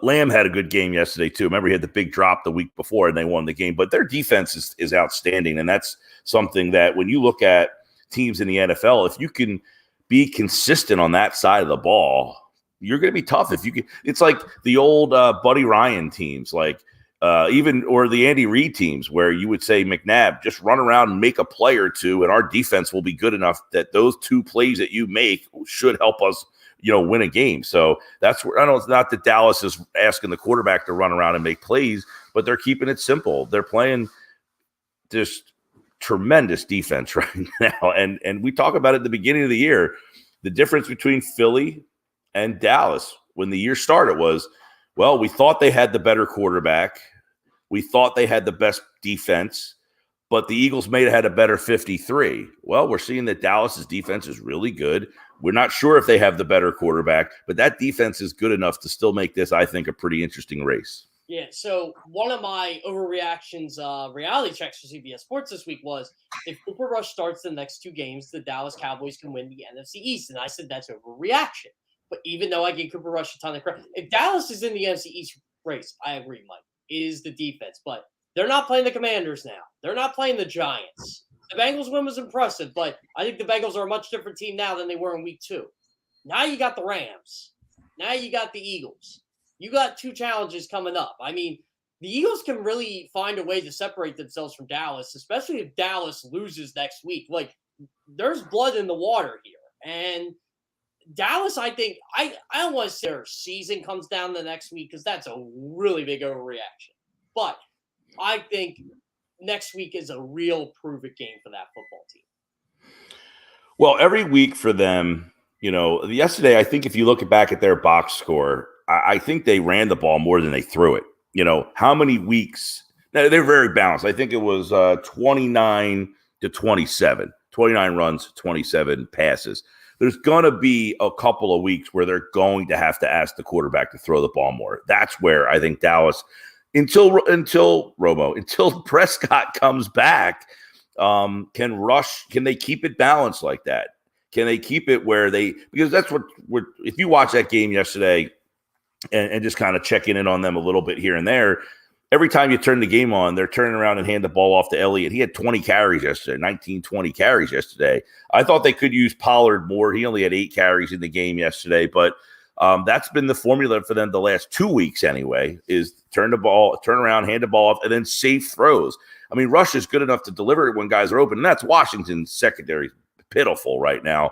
Lamb had a good game yesterday too. Remember, he had the big drop the week before and they won the game. But their defense is outstanding. And that's something that when you look at teams in the NFL, if you can be consistent on that side of the ball, you're going to be tough. If you can, it's like the old Buddy Ryan teams, like or the Andy Reid teams, where you would say, McNabb, just run around and make a play or two, and our defense will be good enough that those 2 plays that you make should help us, win a game. So that's where I know it's not that Dallas is asking the quarterback to run around and make plays, but they're keeping it simple. They're playing just tremendous defense right now. And we talk about it at the beginning of the year. The difference between Philly and Dallas when the year started was, well, we thought they had the better quarterback. We thought they had the best defense, but the Eagles may have had a better 53. Well, we're seeing that Dallas's defense is really good. We're not sure if they have the better quarterback, but that defense is good enough to still make this, I think, a pretty interesting race. Yeah, so one of my overreactions reality checks for CBS Sports this week was, if Cooper Rush starts the next 2 games, the Dallas Cowboys can win the NFC East. And I said that's overreaction. But even though I gave Cooper Rush a ton of credit, if Dallas is in the NFC East race, I agree, Mike, is the defense. But they're not playing the Commanders now. They're not playing the Giants. The Bengals win was impressive, but I think the Bengals are a much different team now than they were in week 2. Now you got the Rams. Now you got the Eagles. You got 2 challenges coming up. I mean, the Eagles can really find a way to separate themselves from Dallas, especially if Dallas loses next week. Like, there's blood in the water here. And Dallas, I think, I don't want to say their season comes down the next week because that's a really big overreaction. But I think next week is a real prove-it game for that football team. Well, every week for them, Yesterday, I think if you look back at their box score, I think they ran the ball more than they threw it. How many weeks? Now, they're very balanced. I think it was 29 to 27, 29 runs, 27 passes. There's going to be a couple of weeks where they're going to have to ask the quarterback to throw the ball more. That's where I think Dallas, until Prescott comes back, can rush. Can they keep it balanced like that? Can they keep it where because that's what if you watch that game yesterday and just kind of checking in on them a little bit here and there, every time you turn the game on, they're turning around and hand the ball off to Elliott. He had 20 carries yesterday, 20 carries yesterday. I thought they could use Pollard more. He only had 8 carries in the game yesterday, but that's been the formula for them the last 2 weeks anyway, is turn around, hand the ball off, and then safe throws. I mean, Rush is good enough to deliver it when guys are open, and that's Washington's secondary pitiful right now.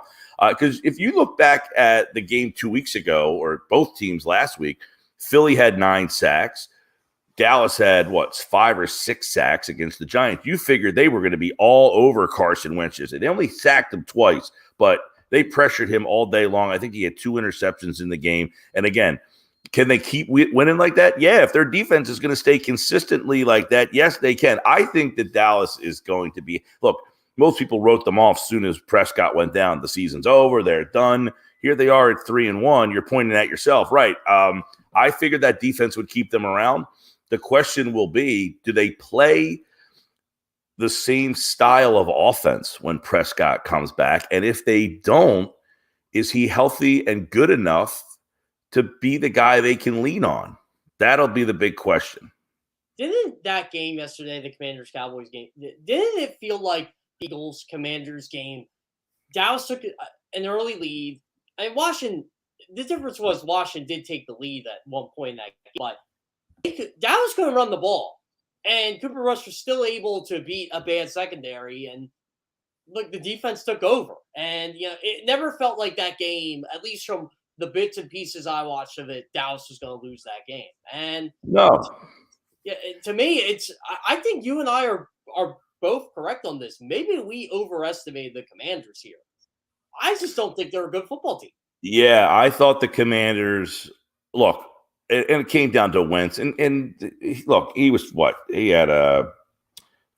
Because if you look back at the game 2 weeks ago, or both teams last week, Philly had 9 sacks. Dallas had 5 or 6 sacks against the Giants. You figured they were going to be all over Carson Wentz. They only sacked him twice, but they pressured him all day long. I think he had 2 interceptions in the game. And again, can they keep winning like that? Yeah, if their defense is going to stay consistently like that, yes, they can. I think that Dallas is going to be – look, most people wrote them off as soon as Prescott went down. The season's over. They're done. Here they are at 3-1. You're pointing at yourself. Right. I figured that defense would keep them around. The question will be, do they play the same style of offense when Prescott comes back? And if they don't, is he healthy and good enough to be the guy they can lean on? That'll be the big question. Didn't that game yesterday, the Commanders-Cowboys game, didn't it feel like Eagles-Commanders game? Dallas took an early lead. I mean, Washington, the difference was Washington did take the lead at one point in that game, but Dallas couldn't run the ball, and Cooper Rush was still able to beat a bad secondary, and look, the defense took over. And it never felt like that game, at least from the bits and pieces I watched of it, Dallas was going to lose that game. And no, to me, I think you and I are both correct on this. Maybe we overestimated the Commanders here. I just don't think they're a good football team. Yeah, I thought the Commanders look. And it came down to Wentz. And look, he was he had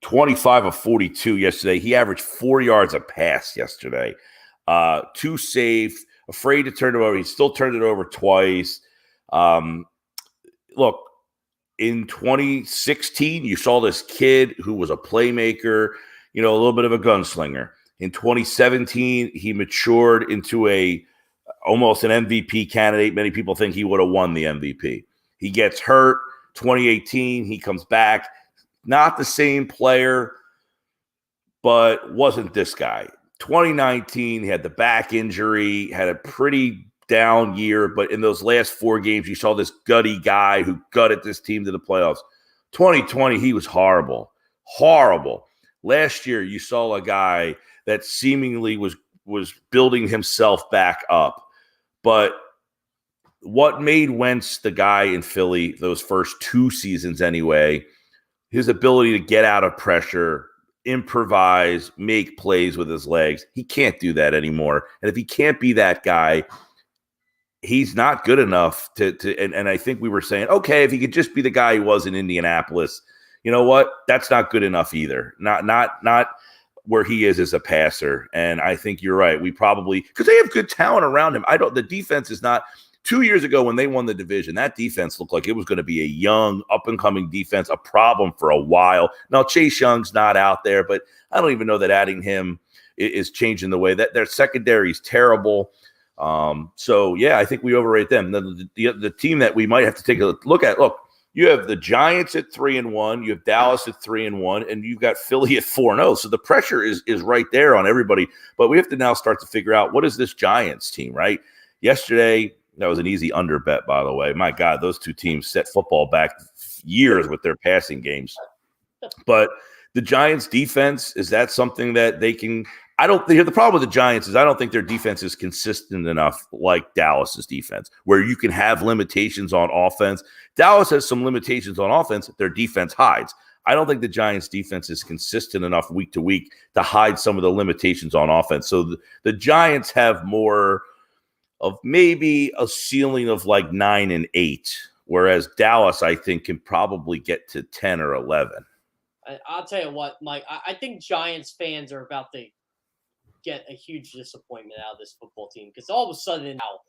25 of 42 yesterday. He averaged 4 yards a pass yesterday. Too safe, afraid to turn it over. He still turned it over twice. Look, in 2016, you saw this kid who was a playmaker, a little bit of a gunslinger. In 2017, he matured into almost an MVP candidate. Many people think he would have won the MVP. He gets hurt. 2018, he comes back. Not the same player, but wasn't this guy. 2019, he had the back injury, had a pretty down year, but in those last 4 games, you saw this gutty guy who gutted this team to the playoffs. 2020, he was horrible. Horrible. Last year, you saw a guy that seemingly was building himself back up. But what made Wentz the guy in Philly those first 2 seasons anyway, his ability to get out of pressure, improvise, make plays with his legs. He can't do that anymore. And if he can't be that guy, he's not good enough and I think we were saying, okay, if he could just be the guy he was in Indianapolis, you know what? That's not good enough either. Not where he is as a passer. And I think you're right. We probably, because they have good talent around him. The defense is not. 2 years ago when they won the division, that defense looked like it was going to be a young, up-and-coming defense, a problem for a while. Now, Chase Young's not out there, but I don't even know that adding him is changing the way that their secondary is terrible. So, yeah, I think we overrate them. The team that we might have to take a look at, you have the Giants at 3-1, you have Dallas at 3-1, and you've got Philly at 4-0. So the pressure is right there on everybody. But we have to now start to figure out, what is this Giants team, right? Yesterday, that was an easy under bet, by the way. My God, those 2 teams set football back years with their passing games. But the Giants' defense, is that something that they can – the problem with the Giants is I don't think their defense is consistent enough like Dallas's defense, where you can have limitations on offense. Dallas has some limitations on offense. Their defense hides. I don't think the Giants' defense is consistent enough week to week to hide some of the limitations on offense. So the Giants have more – of maybe a ceiling of like 9-8, whereas Dallas, I think, can probably get to 10 or 11. I'll tell you what, Mike, I think Giants fans are about to get a huge disappointment out of this football team because all of a sudden now,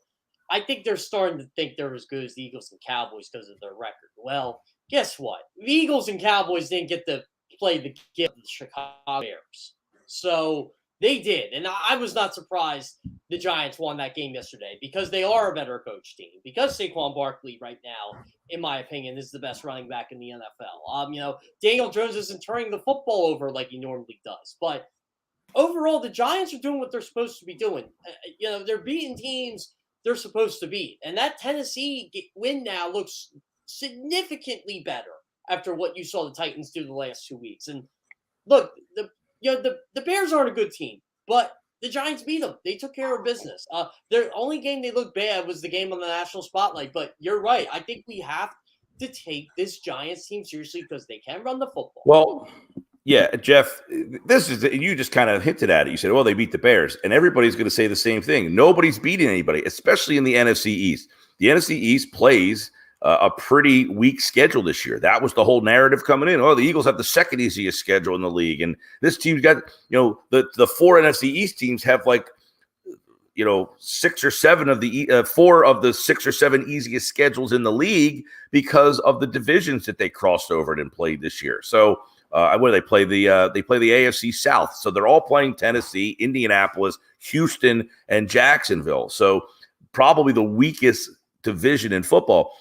I think they're starting to think they're as good as the Eagles and Cowboys because of their record. Well, guess what? The Eagles and Cowboys didn't get to play the game of the Chicago Bears. So they did. And I was not surprised the Giants won that game yesterday because they are a better coach team. Because Saquon Barkley right now, in my opinion, is the best running back in the NFL. Daniel Jones isn't turning the football over like he normally does. But overall, the Giants are doing what they're supposed to be doing. They're beating teams they're supposed to beat. And that Tennessee win now looks significantly better after what you saw the Titans do the last 2 weeks. And look, the Bears aren't a good team, but the Giants beat them. They took care of business. Their only game they looked bad was the game on the national spotlight. But you're right. I think we have to take this Giants team seriously because they can run the football. Well, yeah, Jeff, you just kind of hinted at it. You said, well, they beat the Bears, and everybody's going to say the same thing. Nobody's beating anybody, especially in the NFC East. The NFC East plays a pretty weak schedule this year. That was the whole narrative coming in. Oh, the Eagles have the second easiest schedule in the league, and this team's got, the four NFC East teams have 6 or 7 of the 4 of the 6 or 7 easiest schedules in the league because of the divisions that they crossed over and played this year. So. What do they play? They play the AFC South. So they're all playing Tennessee, Indianapolis, Houston, and Jacksonville. So probably the weakest division in football.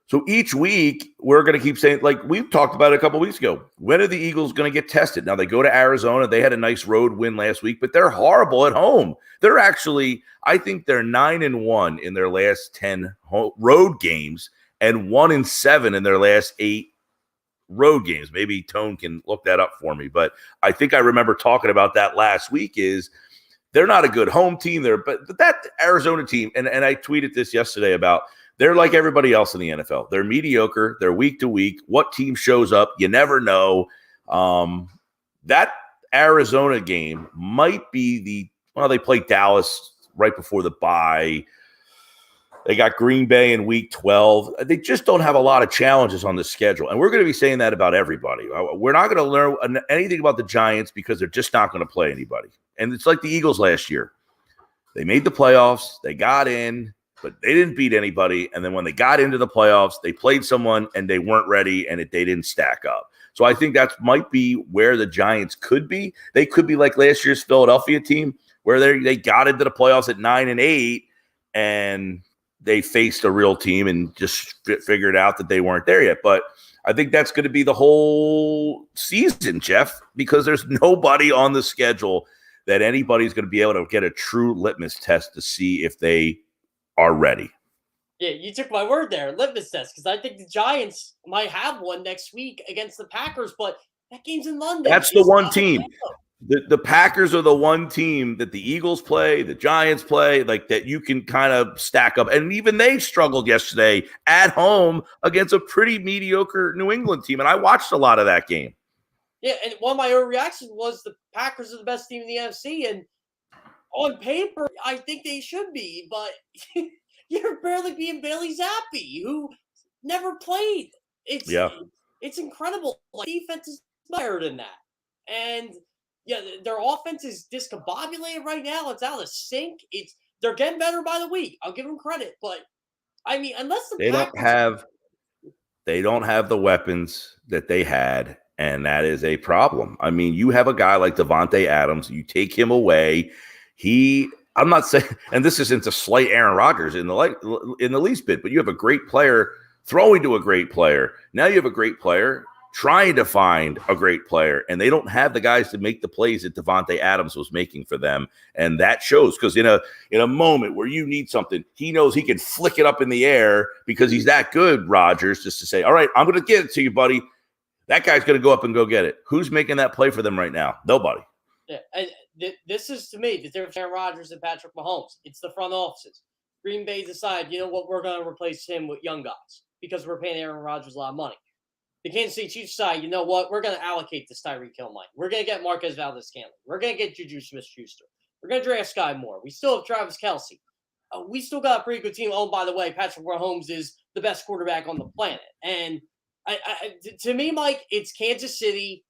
So each week we're going to keep saying, like we've talked about it a couple of weeks ago, when are the Eagles going to get tested? Now they go to Arizona. They had a nice road win last week, but they're horrible at home. They're actually, I think they're 9-1 in their last 10 road games and 1-7 in their last 8 road games. Maybe Tone can look that up for me, but I think I remember talking about that last week. Is they're not a good home team there, but that Arizona team, and I tweeted this yesterday about they're like everybody else in the NFL. They're mediocre. They're week to week. What team shows up, you never know. That Arizona game might be they play Dallas right before the bye. They got Green Bay in week 12. They just don't have a lot of challenges on the schedule. And we're going to be saying that about everybody. We're not going to learn anything about the Giants because they're just not going to play anybody. And it's like the Eagles last year. They made the playoffs. They got in, but they didn't beat anybody. And then when they got into the playoffs, they played someone and they weren't ready and they didn't stack up. So I think that might be where the Giants could be. They could be like last year's Philadelphia team where they got into the playoffs at 9-8 and they faced a real team and just figured out that they weren't there yet. But I think that's going to be the whole season, Jeff, because there's nobody on the schedule that anybody's going to be able to get a true litmus test to see if they are ready. Yeah, you took my word there, litmus test, because I think the Giants might have one next week against the Packers, but that game's in London. That's the one team. The Packers are the one team that the Eagles play, the Giants play, like that you can kind of stack up. And even they struggled yesterday at home against a pretty mediocre New England team. And I watched a lot of that game. Yeah, and one of my early reactions was the Packers are the best team in the NFC. And on paper, I think they should be. But you're barely being Bailey Zappi, who never played. It's incredible. Like, defense is better than that. And yeah, their offense is discombobulated right now. It's out of sync. They're getting better by the week. I'll give them credit, but I mean, unless they don't have the weapons that they had, and that is a problem. I mean, you have a guy like Davante Adams. You take him away, I'm not saying, and this isn't to slight Aaron Rodgers in the least bit, but you have a great player throwing to a great player. Now you have a great player trying to find a great player, and they don't have the guys to make the plays that Davante Adams was making for them, and that shows because in a moment where you need something, he knows he can flick it up in the air because he's that good, Rodgers, just to say, all right, I'm going to get it to you, buddy. That guy's going to go up and go get it. Who's making that play for them right now? Nobody. Yeah, and this is, to me, the difference between Aaron Rodgers and Patrick Mahomes. It's the front offices. Green Bay decide, you know what, we're going to replace him with young guys because we're paying Aaron Rodgers a lot of money. The Kansas City Chiefs decide, you know what, we're going to allocate this Tyreek Hill money. We're going to get Marquez Valdez-Scantling. We're going to get Juju Smith-Schuster. We're going to draft Sky Moore. We still have Travis Kelce. we still got a pretty good team. Oh, by the way, Patrick Mahomes is the best quarterback on the planet. And to me, Mike, it's Kansas City,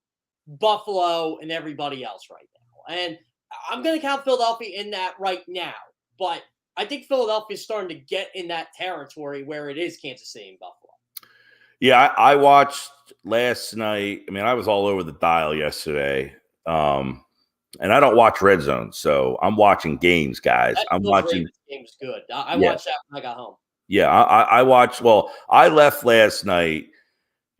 Buffalo, and everybody else right now. And I'm going to count Philadelphia in that right now. But I think Philadelphia is starting to get in that territory where it is Kansas City and Buffalo. Yeah, I watched last night. I mean, I was all over the dial yesterday. And I don't watch Red Zone, so I'm watching games, guys. I'm watching. Game is good. I watched that when I got home. Yeah, I watched. Well, I left last night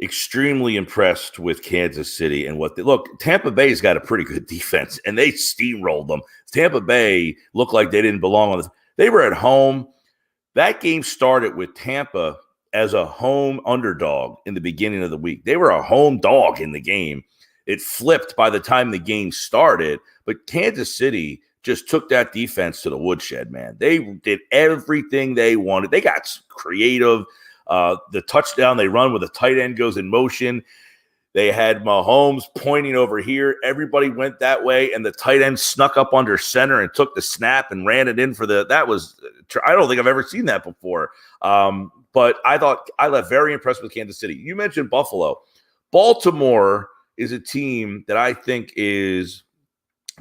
extremely impressed with Kansas City and what they look. Tampa Bay's got a pretty good defense, and they steamrolled them. Tampa Bay looked like they didn't belong on this. They were at home. That game started with Tampa as a home underdog in the beginning of the week. They were a home dog in the game. It flipped by the time the game started, but Kansas City just took that defense to the woodshed, man. They did everything they wanted. They got creative. The touchdown they run with a tight end goes in motion. They had Mahomes pointing over here. Everybody went that way, and the tight end snuck up under center and took the snap and ran it in for that was – I don't think I've ever seen that before. But I left very impressed with Kansas City. You mentioned Buffalo. Baltimore is a team that I think is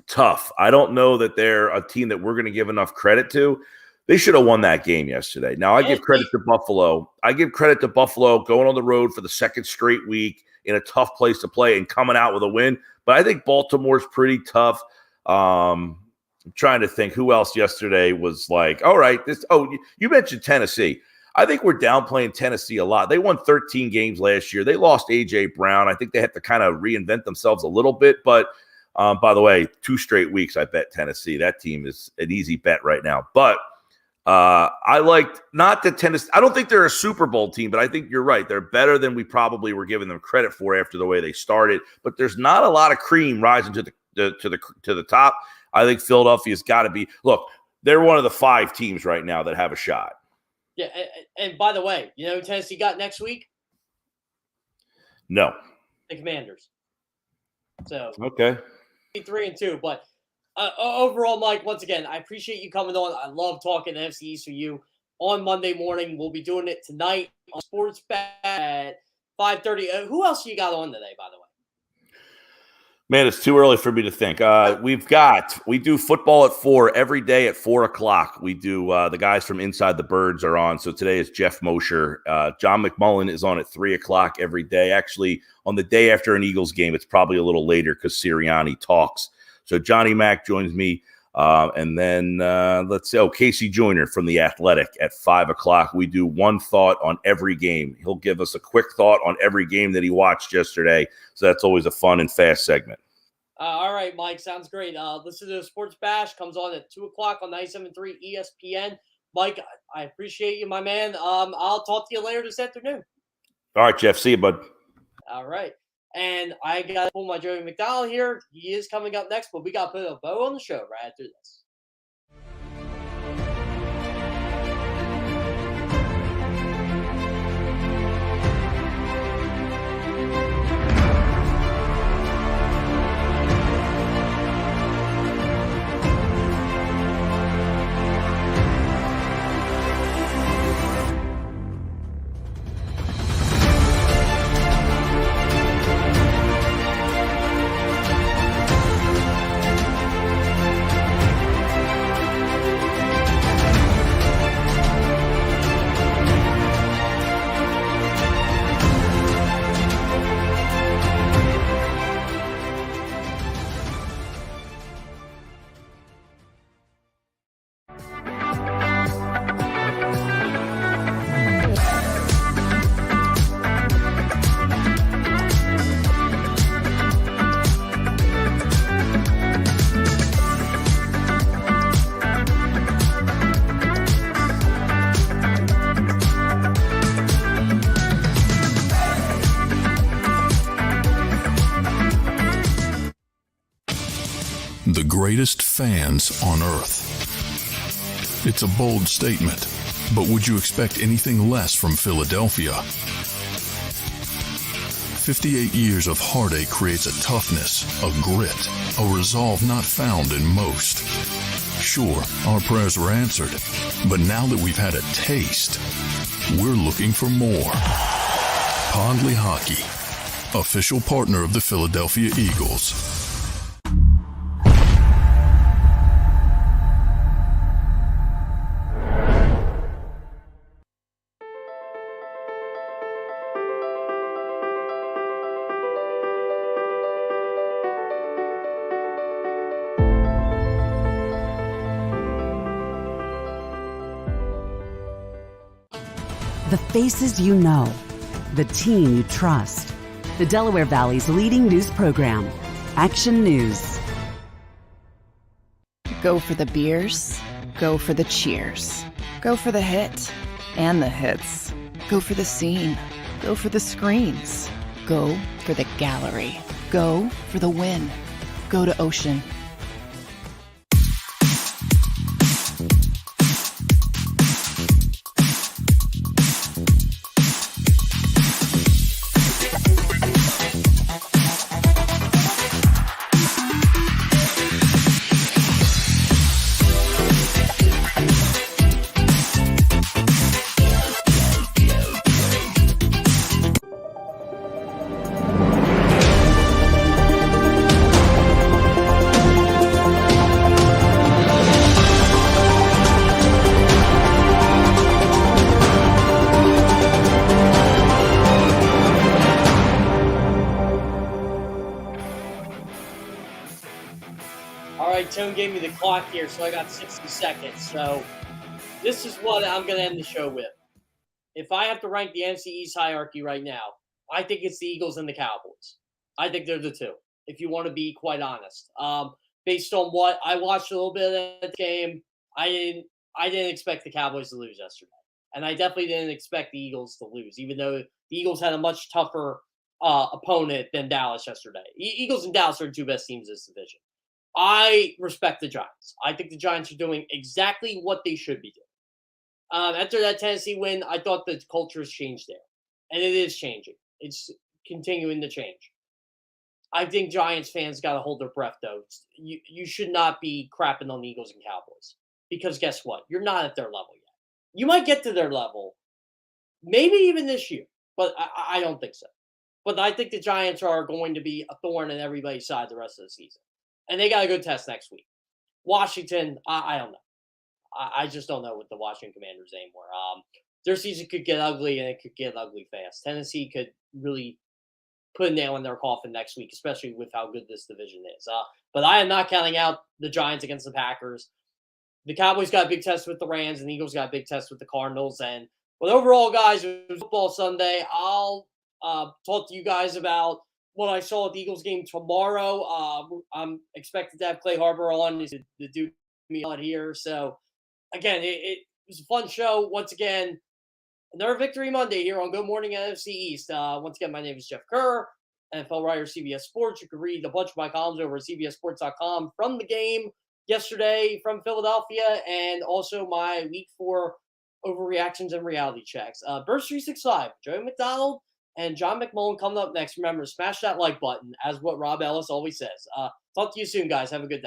tough. I don't know that they're a team that we're going to give enough credit to. They should have won that game yesterday. Now, I give credit to Buffalo. I give credit to Buffalo going on the road for the second straight week in a tough place to play and coming out with a win. But I think Baltimore's pretty tough. I'm trying to think who else yesterday was like, all right, you mentioned Tennessee. I think we're downplaying Tennessee a lot. They won 13 games last year. They lost A.J. Brown. I think they have to kind of reinvent themselves a little bit. But, by the way, 2 straight weeks I bet Tennessee. That team is an easy bet right now. But I liked not the Tennessee. I don't think they're a Super Bowl team, but I think you're right. They're better than we probably were giving them credit for after the way they started. But there's not a lot of cream rising to the top. I think Philadelphia's got to be. Look, they're one of the 5 teams right now that have a shot. Yeah, and by the way, you know who Tennessee got next week? No. The Commanders. So okay, 3-2. But overall, Mike, once again, I appreciate you coming on. I love talking NFC East with you on Monday morning. We'll be doing it tonight on Sports Bet at 5:30. Who else you got on today, by the way? Man, it's too early for me to think. We do football at 4 every day at 4:00. We do the guys from Inside the Birds are on. So today is Jeff Mosher. John McMullen is on at 3:00 every day. Actually, on the day after an Eagles game, it's probably a little later because Sirianni talks. So Johnny Mack joins me. And then Casey Joyner from The Athletic at 5:00. We do one thought on every game. He'll give us a quick thought on every game that he watched yesterday. So that's always a fun and fast segment. All right, Mike. Sounds great. Listen to the Sports Bash. Comes on at 2:00 on 97.3 ESPN. Mike, I appreciate you, my man. I'll talk to you later this afternoon. All right, Jeff. See you, bud. All right. And I got to pull my Joey McDonald here. He is coming up next, but we got to put a bow on the show right after this. The greatest fans on earth. It's a bold statement, but would you expect anything less from Philadelphia? 58 years of heartache creates a toughness, a grit, a resolve not found in most. Sure, our prayers were answered, but now that we've had a taste, we're looking for more. Pondley Hockey, official partner of the Philadelphia Eagles. The faces you know, the team you trust. The Delaware Valley's leading news program, Action News. Go for the beers, go for the cheers, go for the hit and the hits, go for the scene, go for the screens, go for the gallery, go for the win, go to Ocean. Tone gave me the clock here, so I got 60 seconds. So this is what I'm going to end the show with. If I have to rank the NFC East hierarchy right now, I think it's the Eagles and the Cowboys. I think they're the two, if you want to be quite honest. Based on what I watched a little bit of the game, I didn't expect the Cowboys to lose yesterday. And I definitely didn't expect the Eagles to lose, even though the Eagles had a much tougher opponent than Dallas yesterday. Eagles and Dallas are the two best teams in this division. I respect the Giants. I think the Giants are doing exactly what they should be doing. After that Tennessee win, I thought the culture has changed there. And it is changing. It's continuing to change. I think Giants fans got to hold their breath, though. You should not be crapping on the Eagles and Cowboys. Because guess what? You're not at their level yet. You might get to their level, maybe even this year. But I don't think so. But I think the Giants are going to be a thorn in everybody's side the rest of the season. And they got a good test next week. Washington, I don't know. I just don't know with the Washington Commanders anymore. Their season could get ugly, and it could get ugly fast. Tennessee could really put a nail in their coffin next week, especially with how good this division is. But I am not counting out the Giants against the Packers. The Cowboys got a big test with the Rams, and the Eagles got a big test with the Cardinals. But overall, guys, it was football Sunday. I'll talk to you guys about what I saw at the Eagles game tomorrow. I'm expected to have Clay Harbor on to do me on here. So, again, it was a fun show. Once again, another Victory Monday here on Good Morning NFC East. Once again, my name is Jeff Kerr, NFL writer, CBS Sports. You can read a bunch of my columns over at cbssports.com from the game yesterday from Philadelphia, and also my Week 4 overreactions and reality checks. Burst 365, Joey McDonald and John McMullen coming up next. Remember, smash that like button, as what Rob Ellis always says. Talk to you soon, guys. Have a good day.